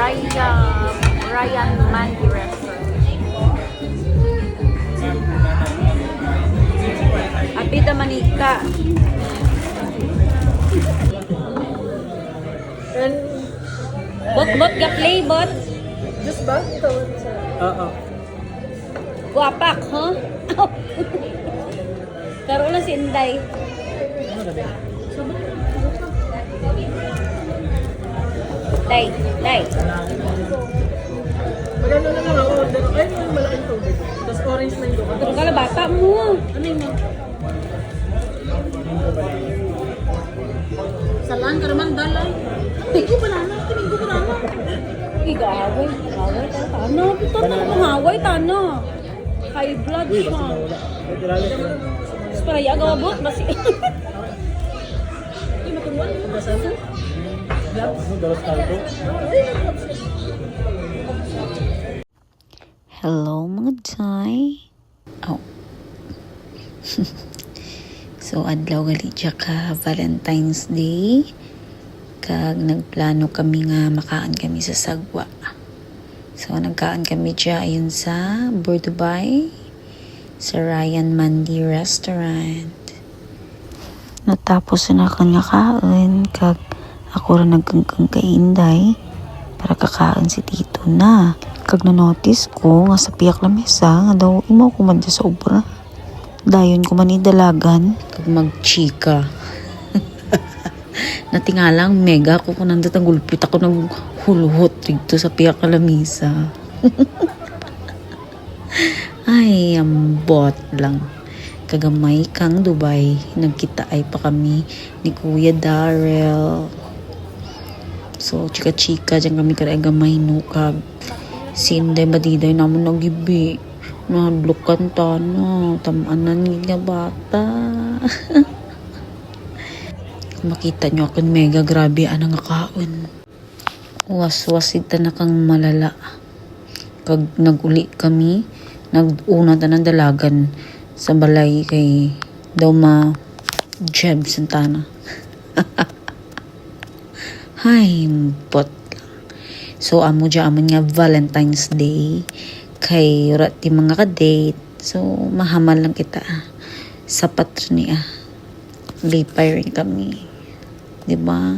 Ryan Mandy Restaurant. Apita manika. Bot ga play bot. Just ba? Ito. Oo. Guapak, huh? Karo lang si Inday. Day. Magano na lang ako order. Ay, may malaking tubig. Tapos orange na yung doon. Pero kala bata mo. Ano yun? Salaan ka naman, dalay. Tingko banana. Igaway. Tano. Ito na pangaway, tano. High blood siya. Tapos para yagawabot. Basi. Ay, matunwan. Hello mga Day. Oh. So adlaw gali ka Valentine's Day. Kag nagplano kami nga makaan kami sa Sagwa. So nagkaan kami dyan ayun sa Burdubay sa Ryan Mandy Restaurant. Natapos na kanya kain kag ako rin nagkangkang kay Inday para kakain si Tito na. Kag na-notice ko nga sa piyak na mesa nga daw imo ko man sa obra. Dayon ko man idalagan kag magchika. Natingalang mega ko kung nandito ang gulpit ako ng huluhot dito sa piyak na lamisa. Ay, ambot lang. Kagamay kang Dubai, nagkita ay pa kami ni Kuya Darrell. So, chika-chika, dyan kami karagamay nukag. Sinday badiday naman nagibi. Nahadlukan ta na, tamanan nga bata. Makita nyo akong mega grabe anang kaon. Was-wasid ta na kang malala. Kag naguli kami, naguna ta ng dalagan sa balay kay daw ma Jeb Santana. Hay, bot lang. So, amo nga Valentine's Day kay rati mga ka-date. So, mahamal lang kita. Sapat niya. Lipay rin kami. Diba?